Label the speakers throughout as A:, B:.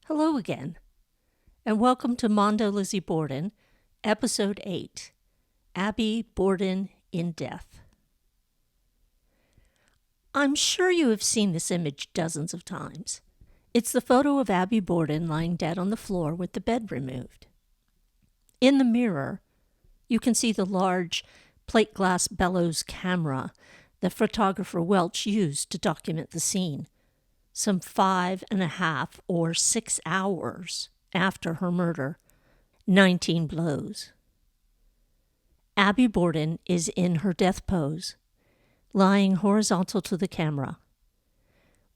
A: Hello again, and welcome to Mondo, Lizzie Borden, Episode 8, Abby Borden in Death. I'm sure you have seen this image dozens of times. It's the photo of Abby Borden lying dead on the floor with the bed removed. In the mirror, you can see the large plate glass bellows camera that photographer Walsh used to document the scene, some 5.5 or 6 hours after her murder, 19 blows. Abby Borden is in her death pose, lying horizontal to the camera.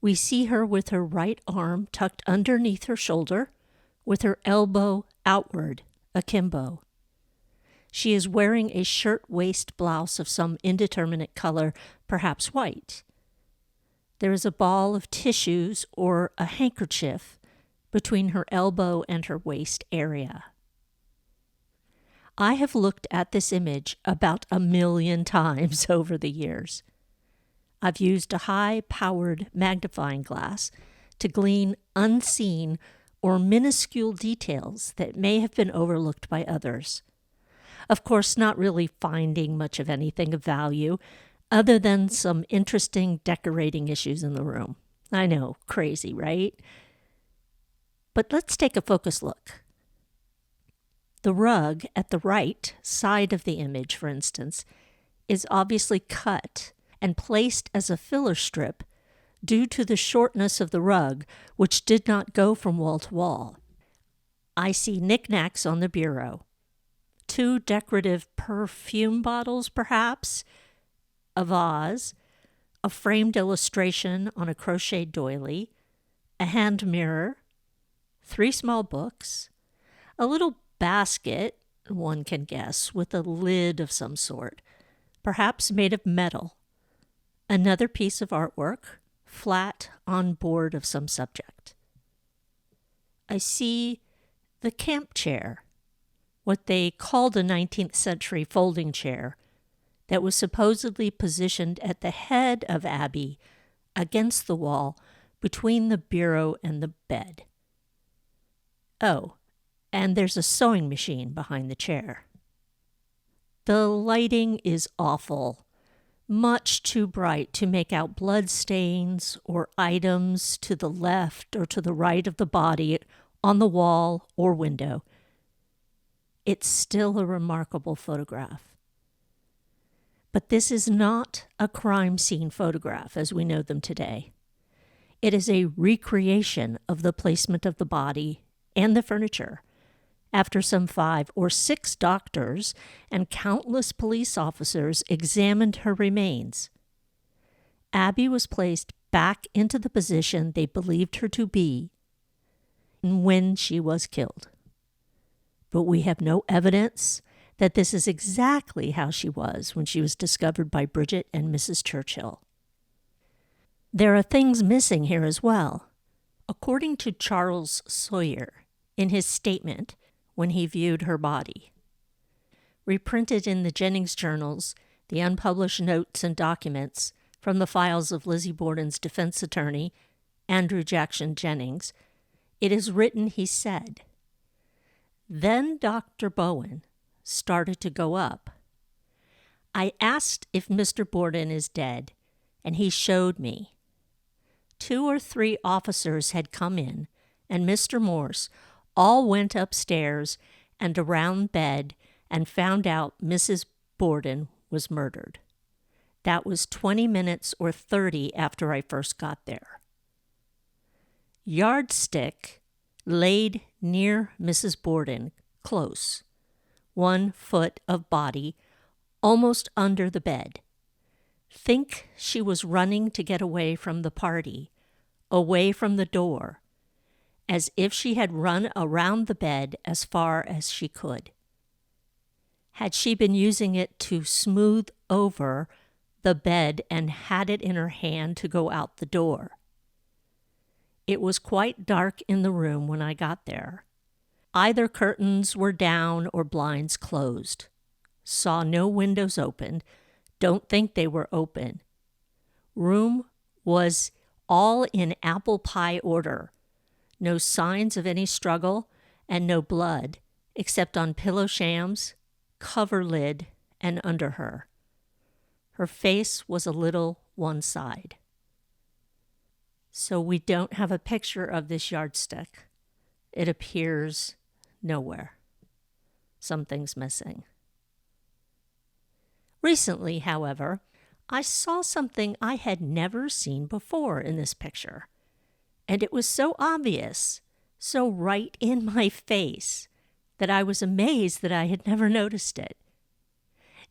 A: We see her with her right arm tucked underneath her shoulder, with her elbow outward, akimbo. She is wearing a shirt-waist blouse of some indeterminate color, perhaps white. There is a ball of tissues or a handkerchief between her elbow and her waist area. I have looked at this image about 1 million times over the years. I've used a high-powered magnifying glass to glean unseen or minuscule details that may have been overlooked by others. Of course, not really finding much of anything of value, other than some interesting decorating issues in the room. I know, crazy, right? But let's take a focus look. The rug at the right side of the image, for instance, is obviously cut and placed as a filler strip due to the shortness of the rug, which did not go from wall to wall. I see knickknacks on the bureau. 2 decorative perfume bottles, perhaps, a vase, a framed illustration on a crocheted doily, a hand mirror, 3 small books, a little basket, one can guess, with a lid of some sort, perhaps made of metal, another piece of artwork, flat on board of some subject. I see the camp chair, what they called a 19th century folding chair, that was supposedly positioned at the head of Abby against the wall between the bureau and the bed. Oh, and there's a sewing machine behind the chair. The lighting is awful, much too bright to make out blood stains or items to the left or to the right of the body on the wall or window. It's still a remarkable photograph. But this is not a crime scene photograph as we know them today. It is a recreation of the placement of the body and the furniture after some 5 or 6 doctors and countless police officers examined her remains. Abby was placed back into the position they believed her to be when she was killed. But we have no evidence that this is exactly how she was when she was discovered by Bridget and Mrs. Churchill. There are things missing here as well. According to Charles Sawyer, in his statement when he viewed her body, reprinted in the Jennings journals, the unpublished notes and documents from the files of Lizzie Borden's defense attorney, Andrew Jackson Jennings, it is written he said, "Then Dr. Bowen started to go up. I asked if Mr. Borden is dead, and he showed me. 2 or 3 officers had come in, and Mr. Morse all went upstairs and around bed and found out Mrs. Borden was murdered. That was 20 minutes or 30 after I first got there. Yardstick laid near Mrs. Borden, close. 1 foot of body, almost under the bed. Think she was running to get away from the party, away from the door, as if she had run around the bed as far as she could. Had she been using it to smooth over the bed and had it in her hand to go out the door? It was quite dark in the room when I got there. Either curtains were down or blinds closed. Saw no windows opened. Don't think they were open. Room was all in apple pie order. No signs of any struggle, and no blood, except on pillow shams, cover lid, and under her. Her face was a little one side. So we don't have a picture of this yardstick. It appears nowhere. Something's missing. Recently, however, I saw something I had never seen before in this picture. And it was so obvious, so right in my face, that I was amazed that I had never noticed it.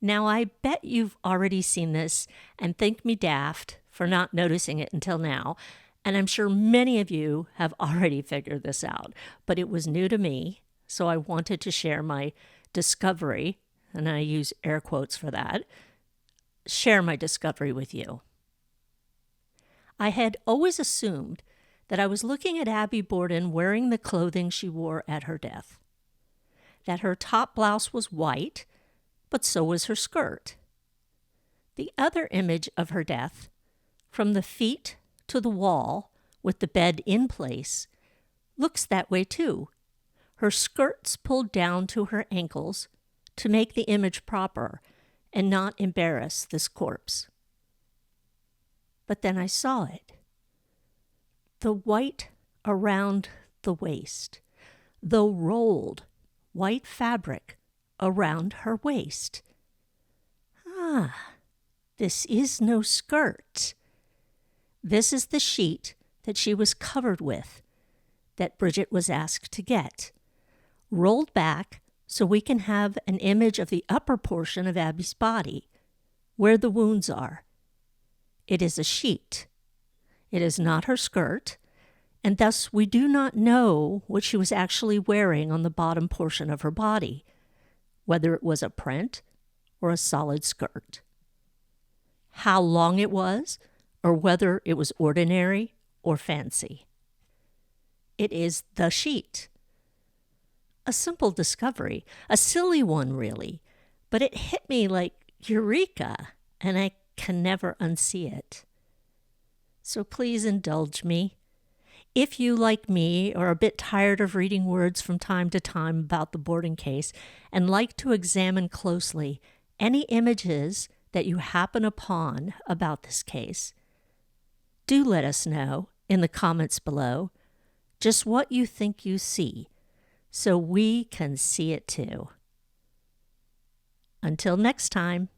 A: Now, I bet you've already seen this and think me daft for not noticing it until now, and I'm sure many of you have already figured this out, but it was new to me, so I wanted to share my discovery, and I use air quotes for that, share my discovery with you. I had always assumed that I was looking at Abby Borden wearing the clothing she wore at her death, that her top blouse was white, but so was her skirt. The other image of her death, from the feet to the wall with the bed in place, looks that way too. Her skirt's pulled down to her ankles to make the image proper and not embarrass this corpse. But then I saw it. The white around the waist, the rolled white fabric around her waist. Ah, this is no skirt. This is the sheet that she was covered with, that Bridget was asked to get, rolled back so we can have an image of the upper portion of Abby's body, where the wounds are. It is a sheet. It is not her skirt, and thus we do not know what she was actually wearing on the bottom portion of her body, whether it was a print or a solid skirt. How long it was, or whether it was ordinary or fancy. It is the sheet. A simple discovery, a silly one really, but it hit me like eureka, and I can never unsee it. So please indulge me. If you, like me, are a bit tired of reading words from time to time about the Borden case and like to examine closely any images that you happen upon about this case, do let us know in the comments below just what you think you see so we can see it too. Until next time.